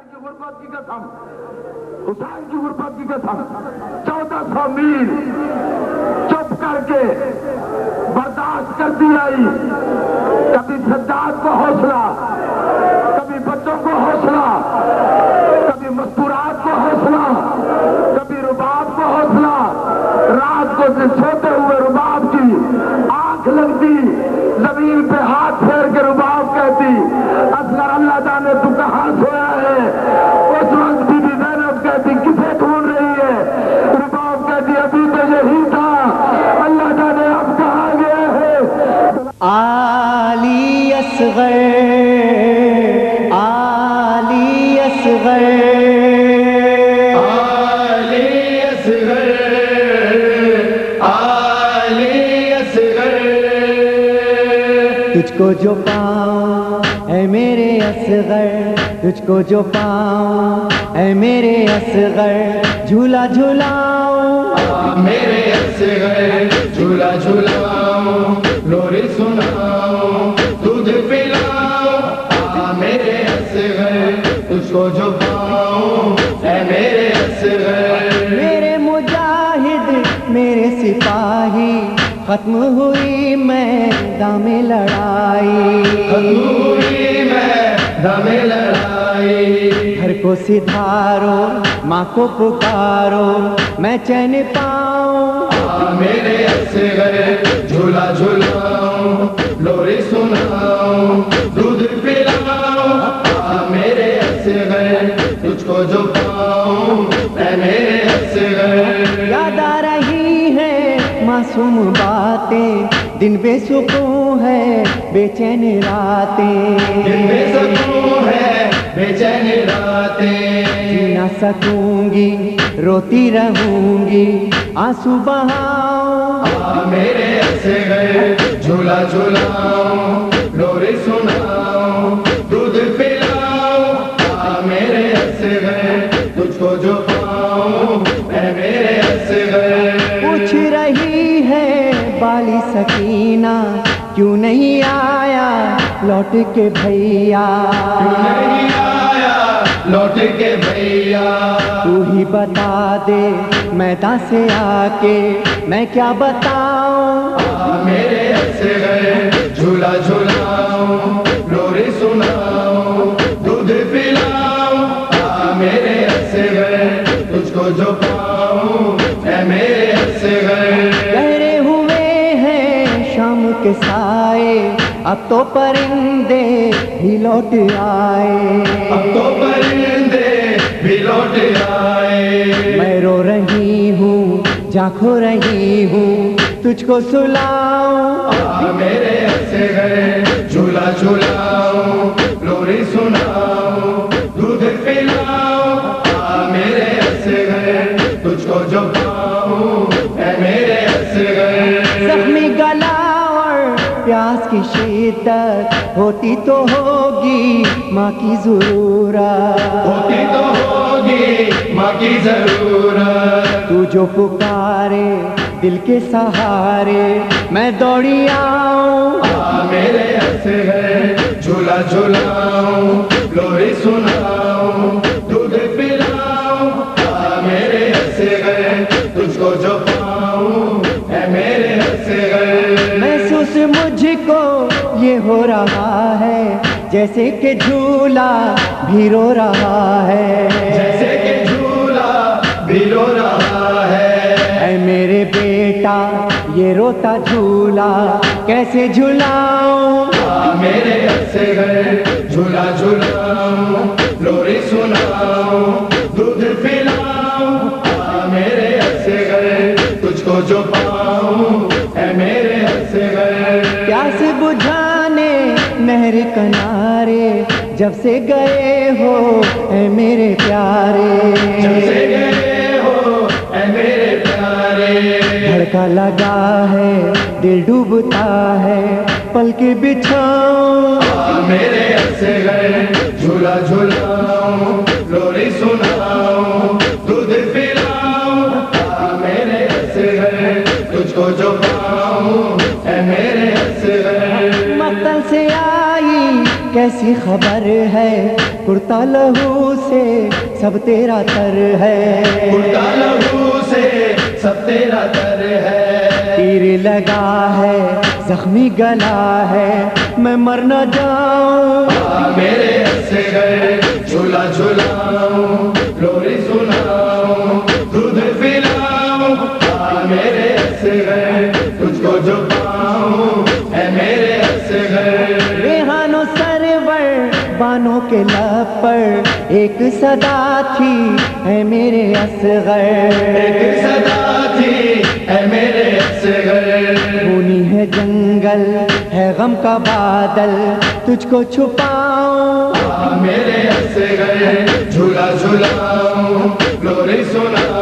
کی غربت کی قسم، حسین کی غربت کی قسم، 1400 میل چپ کر کے برداشت کرتی آئی. کبھی سجاد کو حوصلہ، کبھی بچوں کو حوصلہ، کبھی مستورات کو حوصلہ، کبھی رباب کو حوصلہ. رات کو سوتے ہوئے رباب کی آنکھ لگتی، زمین پہ ہاتھ پھیر کے رباب کہتی اصغر اللہ جانے تو کہاں سویا ہے. اس وقت بی بی زینب کہتی کسے ڈھونڈ رہی ہے؟ رباب کہتی ابھی تو یہی تھا، اللہ جانے اب کہاں گیا ہے. علی اصغر، علی اصغر، علی اصغر، علی اصغر. تجھ کو جو پاؤں اے میرے اصغر، تجھ کو جو پاؤں اے میرے اصغر، جھولا جھولاؤں میرے اصغر، جھولا جھولاؤں، لوری سناؤں، دودھ پلاؤں. میرے اصغر، تجھ کو جو پاؤں اے میرے اصغر. میرے مجاہد میرے سپاہی، ختم ہوئی میدان میں لڑائی، ہوئی میدان میں لڑائی. گھر کو سدھارو، ماں کو پکارو، میں چین پاؤں. میرے اصغر، جھولا جھولاؤں، لوری سناؤں، دودھ پلاؤں. میرے اصغر، تجھ کو جو پاؤں اے میرے اصغر. یاد آ رہی ہے معصوم باتیں، دن بے سکون ہے بے چین راتیں، دل میں سکون ہے بے چین راتیں. جی نہ سکوں گی روتی رہوں گی، آنسو بہاؤں. میرے اصغر، جھولا جھولاؤں، لوری سناؤں، دودھ پلاؤں. میرے اصغر، تجھ کو جو پاؤں اے میرے اصغر. پوچھ رہی ہے بالی سکینہ، کیوں نہیں آیا لوٹ کے بھیا، نہیں آیا لوٹ کے بھیا. تو ہی بتا دے میدان سے آ کے میں کیا بتاؤں. میرے اصغر، جھولا جھولاؤں، لوری سناؤں، دودھ پلاؤں. میرے اصغر، تجھ کو جو پاؤں اے میرے اصغر. گہرے ہوئے ہیں شام کے سائے، اب تو پرندے بھی لوٹ آئے، اب تو پرندے بھی لوٹ آئے. میں رو رہی ہوں جا کھو رہی ہوں، تجھ کو سلاؤں. میرے اصغر، جھولا جھولاؤں، لوری سناؤں، دودھ پلاؤں. میرے اصغر، تجھ کو جو پاؤں اے میرے اصغر. زخمی گلا اور پیاس کی شدت ہوتی تو ہوگی ماں کی ضرورت، ہوتی تو ہوگی ماں کی ضرورت. تو جو پکارے دل کے سہارے میں دوڑی آؤں. میرے اصغر، جھولا جھولاؤں، لوری سناؤں، دودھ پلاؤں. میرے اصغر، تجھ کو جو پاؤں اے میرے اصغر. محسوس مجھ کو یہ ہو رہا ہے جیسے کہ جھولا بھی رو رہا ہے، جیسے کہ جھولا بھی رو رہا ہے. اے میرے بیٹا یہ روتا جھولا کیسے جھولاؤں. میرے اصغر، جھولا جھولاؤں، لوری سناؤں، دودھ پلاؤں. میرے اصغر، تجھ کو جو پاؤں اے میرے اصغر. پیاس بجھانے نہر کنارے جب سے گئے ہو اے میرے پیارے، جب سے گئے ہو اے میرے پیارے. دھڑکا لگا ہے دل ڈوبتا ہے پل کے بچھاؤں. میرے اصغر، جھولا جھولاؤں، لوری سناؤں، دودھ پلاؤں. میرے اصغر، تجھ کو جو پاؤں اے میرے اصغر. مقتل سے آئی کیسی خبر ہے کرتا لہو سے سب تیرا تر ہے کرتا لہو سے سب تیرا تر ہے تیر لگا ہے زخمی گلا ہے میں مر نہ جاؤں میرے اصغر جھولا جھولاؤں لوری سناؤں دودھ پلاؤں میرے اصغر تجھ کو جو پاؤں اے میرے اصغر ریحان و سرور بانوں کے لب پر ایک صدا تھی اے میرے اصغر ایک صدا تھی اے میرے اصغر خونی ہے جنگل ہے غم کا بادل تجھ کو چھپاؤں میرے اصغر جھولا جھولاؤں لوری سناؤں